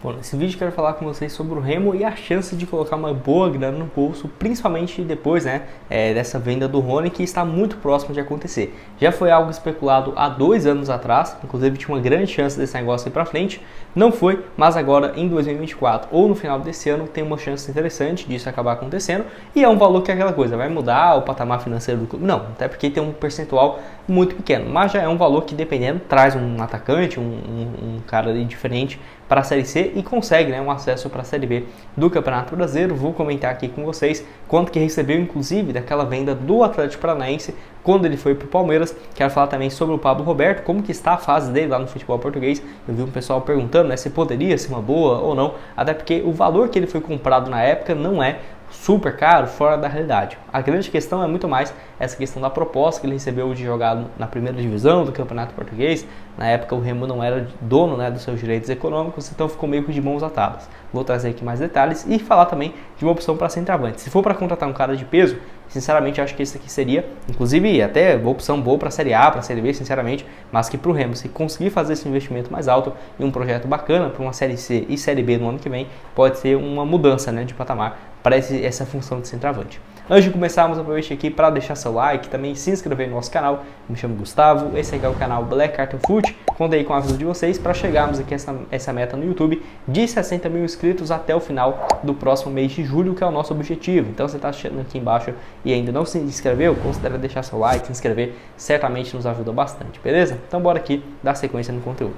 Bom, nesse vídeo eu quero falar com vocês sobre o Remo e a chance de colocar uma boa grana no bolso, principalmente depois dessa venda do Rony, que está muito próximo de acontecer. Já foi algo especulado há 2 anos atrás, inclusive tinha uma grande chance desse negócio ir para frente, não foi, mas agora em 2024 ou no final desse ano tem uma chance interessante disso acabar acontecendo, e é um valor que é aquela coisa, vai mudar o patamar financeiro do clube? Não, até porque tem um percentual muito pequeno, mas já é um valor que, dependendo, traz um atacante, um cara ali diferente para a Série C e consegue um acesso para a Série B do Campeonato Brasileiro. Vou comentar aqui com vocês quanto que recebeu, inclusive, daquela venda do Atlético Paranaense quando ele foi para o Palmeiras. Quero falar também sobre o Pablo Roberto, como que está a fase dele lá no futebol português. Eu vi um pessoal perguntando se poderia ser uma boa ou não, até porque o valor que ele foi comprado na época não é super caro, fora da realidade. A grande questão é muito mais essa questão da proposta que ele recebeu de jogar na primeira divisão do Campeonato Português. Na época o Remo não era dono dos seus direitos econômicos, então ficou meio que de mãos atadas. Vou trazer aqui mais detalhes e falar também de uma opção para centroavante. Se for para contratar um cara de peso, sinceramente acho que esse aqui seria, inclusive, até uma opção boa para a Série A, para a Série B, sinceramente, mas que para o Remo, se conseguir fazer esse investimento mais alto e um projeto bacana para uma Série C e Série B no ano que vem, pode ser uma mudança de patamar para essa função de centroavante. Antes de começarmos, aproveite aqui para deixar seu like, também se inscrever no nosso canal. Me chamo Gustavo, esse aqui é o canal Black Carton Foot. Contei com a ajuda de vocês para chegarmos aqui essa meta no YouTube de 60 mil inscritos até o final do próximo mês de julho, que é o nosso objetivo. Então, você está chegando aqui embaixo e ainda não se inscreveu, considere deixar seu like, se inscrever, certamente nos ajuda bastante, beleza? Então, bora aqui dar sequência no conteúdo.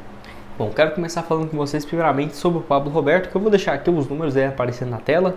Bom, quero começar falando com vocês primeiramente sobre o Pablo Roberto, que eu vou deixar aqui os números aparecendo na tela,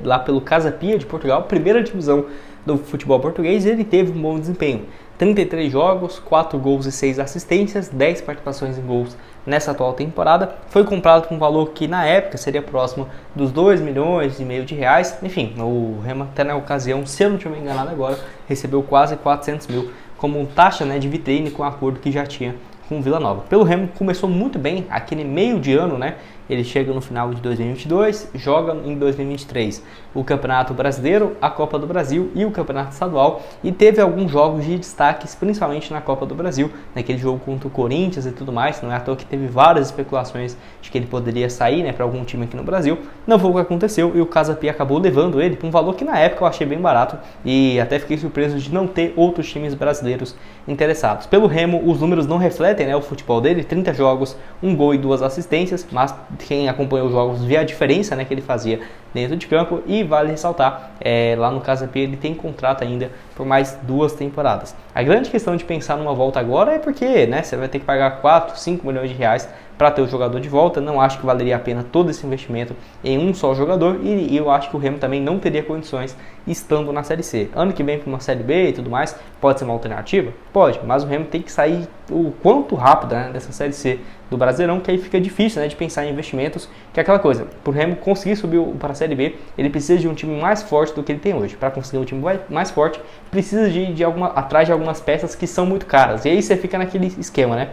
lá pelo Casa Pia de Portugal, primeira divisão do futebol português. Ele teve um bom desempenho, 33 jogos, 4 gols e 6 assistências, 10 participações em gols nessa atual temporada. Foi comprado com um valor que na época seria próximo dos 2,5 milhões de reais. Enfim, o Remo até na ocasião, se eu não estiver enganado agora, recebeu quase 400 mil como taxa de vitrine com o acordo que já tinha com o Vila Nova. Pelo Remo começou muito bem aquele meio de ano, ele chega no final de 2022, joga em 2023 o Campeonato Brasileiro, a Copa do Brasil e o Campeonato Estadual, e teve alguns jogos de destaques, principalmente na Copa do Brasil, naquele jogo contra o Corinthians e tudo mais. Não é à toa que teve várias especulações de que ele poderia sair para algum time aqui no Brasil. Não foi o que aconteceu e o Casa Pia acabou levando ele por um valor que na época eu achei bem barato e até fiquei surpreso de não ter outros times brasileiros interessados. Pelo Remo, os números não refletem o futebol dele, 30 jogos, 1 gol e 2 assistências, mas quem acompanhou os jogos vê a diferença que ele fazia dentro de campo. E vale ressaltar, lá no Casa Pia ele tem contrato ainda por mais 2 temporadas. A grande questão de pensar numa volta agora é porque você vai ter que pagar 4, 5 milhões de reais para ter o jogador de volta. Não acho que valeria a pena todo esse investimento em um só jogador, e eu acho que o Remo também não teria condições estando na Série C. Ano que vem para uma Série B e tudo mais, pode ser uma alternativa? Pode, mas o Remo tem que sair o quanto rápido dessa Série C do Brasileirão, que aí fica difícil de pensar em investimentos, que é aquela coisa, para o Remo conseguir subir para a Série B, ele precisa de um time mais forte do que ele tem hoje. Para conseguir um time mais forte, precisa atrás de algumas peças que são muito caras, e aí você fica naquele esquema,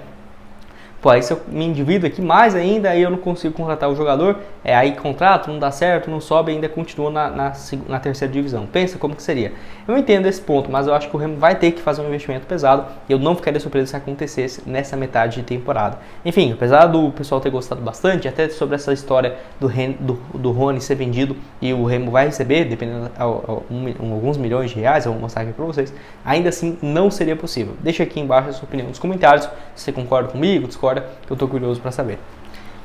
Pô, aí se eu me endivido aqui mais ainda, aí eu não consigo contratar o jogador, aí contrato, não dá certo, não sobe, ainda continua na terceira divisão. Pensa como que seria. Eu entendo esse ponto, mas eu acho que o Remo vai ter que fazer um investimento pesado, e eu não ficaria surpreso se acontecesse nessa metade de temporada. Enfim, apesar do pessoal ter gostado bastante, até sobre essa história do Rony ser vendido e o Remo vai receber, dependendo alguns milhões de reais, eu vou mostrar aqui para vocês, ainda assim não seria possível. Deixa aqui embaixo a sua opinião nos comentários, se você concorda comigo, discorda, que eu estou curioso para saber.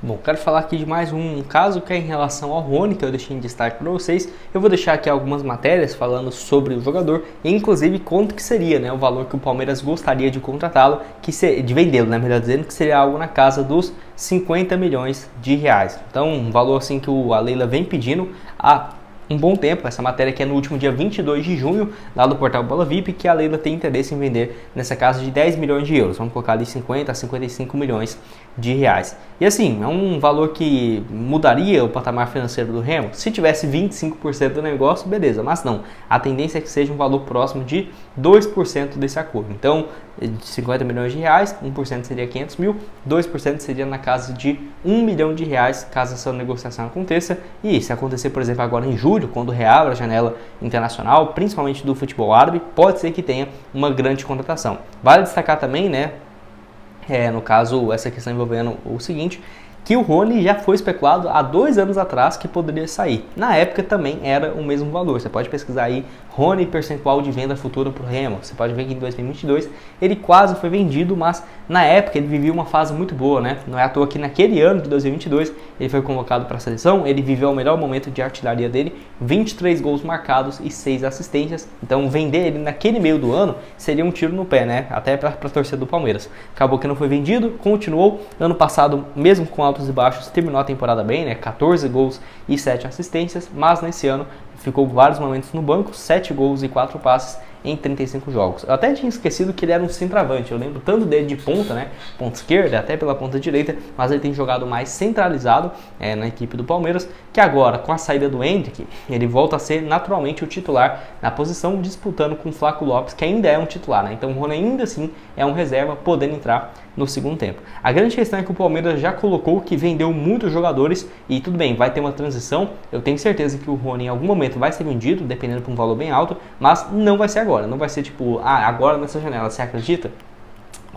Bom, quero falar aqui de mais um caso que é em relação ao Rony, que eu deixei em destaque para vocês. Eu vou deixar aqui algumas matérias falando sobre o jogador, e inclusive quanto que seria o valor que o Palmeiras gostaria de contratá-lo, de vendê-lo, melhor dizendo, que seria algo na casa dos 50 milhões de reais. Então, um valor assim que a Leila vem pedindo há um bom tempo. Essa matéria aqui é no último dia 22 de junho, lá do portal Bola VIP, que a Leila tem interesse em vender nessa casa de 10 milhões de euros. Vamos colocar ali 50 a 55 milhões de reais. E assim, é um valor que mudaria o patamar financeiro do Remo. Se tivesse 25% do negócio, beleza, mas não. A tendência é que seja um valor próximo de 2% desse acordo. Então, de 50 milhões de reais, 1% seria 500 mil, 2% seria na casa de 1 milhão de reais, caso essa negociação aconteça. E se acontecer, por exemplo, agora em julho, quando reabre a janela internacional, principalmente do futebol árabe, pode ser que tenha uma grande contratação. Vale destacar também, no caso, essa questão envolvendo o seguinte, que o Rony já foi especulado há 2 anos atrás que poderia sair. Na época também era o mesmo valor. Você pode pesquisar aí Rony percentual de venda futura para o Remo. Você pode ver que em 2022 ele quase foi vendido, mas na época ele vivia uma fase muito boa, né? Não é à toa que naquele ano de 2022 ele foi convocado para a seleção, ele viveu o melhor momento de artilharia dele, 23 gols marcados e 6 assistências. Então vender ele naquele meio do ano seria um tiro no pé, né? Até para a torcida do Palmeiras. Acabou que não foi vendido, continuou. Ano passado, mesmo com altos e baixos, terminou a temporada bem, né? 14 gols e 7 assistências, mas nesse ano ficou vários momentos no banco, 7 gols e 4 passes em 35 jogos. Eu até tinha esquecido que ele era um centroavante, eu lembro tanto dele de ponta, né, ponta esquerda, até pela ponta direita, mas ele tem jogado mais centralizado na equipe do Palmeiras, que agora, com a saída do Endrick, ele volta a ser naturalmente o titular na posição, disputando com o Flaco Lopes, que ainda é um titular, né, então o Rony ainda assim é um reserva, podendo entrar no segundo tempo. A grande questão é que o Palmeiras já colocou que vendeu muitos jogadores e tudo bem, vai ter uma transição, eu tenho certeza que o Rony em algum momento vai ser vendido, dependendo de um valor bem alto, mas não vai ser agora, não vai ser tipo, agora nessa janela, você acredita?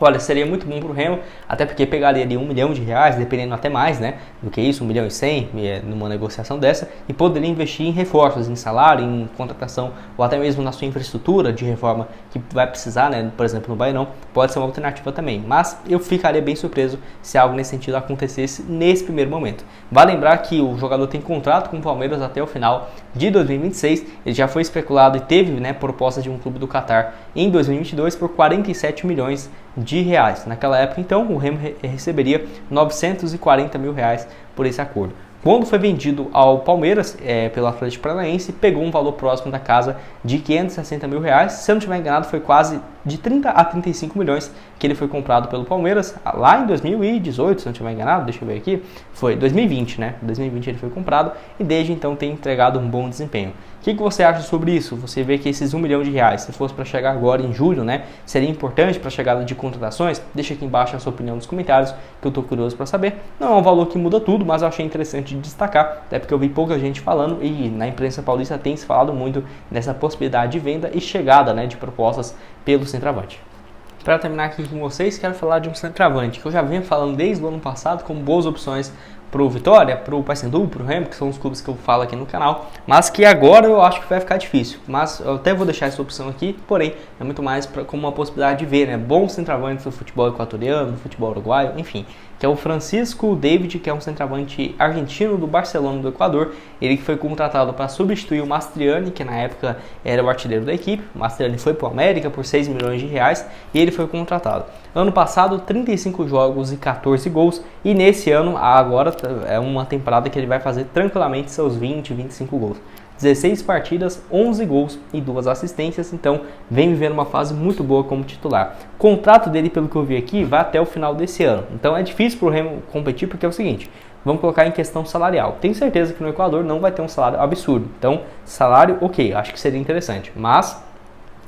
Olha, seria muito bom para o Remo, até porque pegaria ali R$1 milhão, dependendo até mais, né, do que isso, 1,1 milhão numa negociação dessa, e poderia investir em reforços, em salário, em contratação, ou até mesmo na sua infraestrutura de reforma que vai precisar, né, por exemplo, no Baianão, pode ser uma alternativa também. Mas eu ficaria bem surpreso se algo nesse sentido acontecesse nesse primeiro momento. Vale lembrar que o jogador tem contrato com o Palmeiras até o final de 2026, ele já foi especulado e teve, né, proposta de um clube do Catar em 2022 por 47 milhões de reais. Naquela época, então, o Remo receberia 940 mil reais por esse acordo. Quando foi vendido ao Palmeiras pelo Atlético Paranaense, pegou um valor próximo da casa de 560 mil reais. Se eu não estiver enganado, foi quase de 30 a 35 milhões que ele foi comprado pelo Palmeiras lá em 2018, se eu não estiver enganado, deixa eu ver aqui, foi 2020, né? 2020 ele foi comprado e desde então tem entregado um bom desempenho. O que você acha sobre isso? Você vê que esses R$1 milhão, se fosse para chegar agora em julho, né, seria importante para a chegada de contratações? Deixa aqui embaixo a sua opinião nos comentários, que eu estou curioso para saber. Não é um valor que muda tudo, mas eu achei interessante de destacar, até porque eu vi pouca gente falando e na imprensa paulista tem se falado muito nessa possibilidade de venda e chegada, né, de propostas pelo centroavante. Para terminar aqui com vocês, quero falar de um centroavante que eu já venho falando desde o ano passado como boas opções para o Vitória, para o Paysandu, para o Remo, que são os clubes que eu falo aqui no canal, mas que agora eu acho que vai ficar difícil. Mas eu até vou deixar essa opção aqui, porém é muito mais como uma possibilidade de ver, né, bons centroavantes do futebol equatoriano, do futebol uruguaio, enfim, que é o Francisco David, que é um centroavante argentino do Barcelona do Equador. Ele que foi contratado para substituir o Mastriani, que na época era o artilheiro da equipe. O Mastriani foi para o América por 6 milhões de reais e ele foi contratado. Ano passado, 35 jogos e 14 gols. E nesse ano, agora, é uma temporada que ele vai fazer tranquilamente seus 20, 25 gols. 16 partidas, 11 gols e 2 assistências, então vem vivendo uma fase muito boa como titular. O contrato dele, pelo que eu vi aqui, vai até o final desse ano, então é difícil para o Remo competir porque é o seguinte, vamos colocar em questão salarial. Tenho certeza que no Equador não vai ter um salário absurdo, então salário ok, acho que seria interessante, mas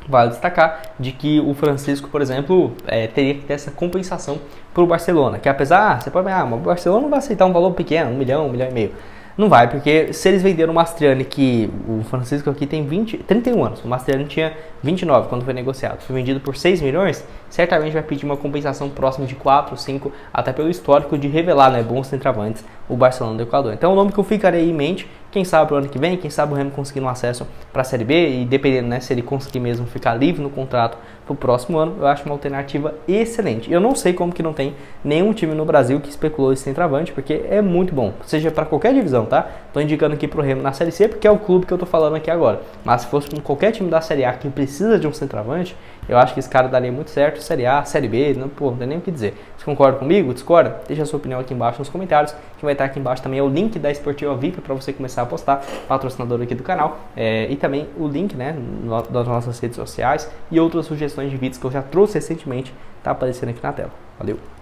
vale destacar de que o Francisco, por exemplo, teria que ter essa compensação para o Barcelona, que apesar, você pode mas o Barcelona não vai aceitar um valor pequeno, 1 milhão, 1,5 milhão. Não vai, porque se eles venderam o Mastriani, que o Francisco aqui tem 31 anos, o Mastriani tinha 29 quando foi negociado, foi vendido por 6 milhões, certamente vai pedir uma compensação próxima de 4, 5, até pelo histórico de revelar, né, bons centroavantes, o Barcelona do Equador. Então o nome que eu ficarei em mente, quem sabe pro ano que vem, quem sabe o Remo conseguindo um acesso para a Série B e dependendo, né, se ele conseguir mesmo ficar livre no contrato para o próximo ano, eu acho uma alternativa excelente. Eu não sei como que não tem nenhum time no Brasil que especulou esse centroavante, porque é muito bom, seja para qualquer divisão, tá? Tô indicando aqui pro Remo na Série C, porque é o clube que eu tô falando aqui agora. Mas se fosse com qualquer time da Série A que precisa de um centroavante, eu acho que esse cara daria muito certo. Série A, Série B, não tem nem o que dizer. Você concorda comigo? Discorda? Deixa a sua opinião aqui embaixo nos comentários, que vai estar aqui embaixo também é o link da Esportiva VIP para você começar a postar, patrocinador aqui do canal, e também o link, né, das nossas redes sociais e outras sugestões de vídeos que eu já trouxe recentemente, tá aparecendo aqui na tela. Valeu!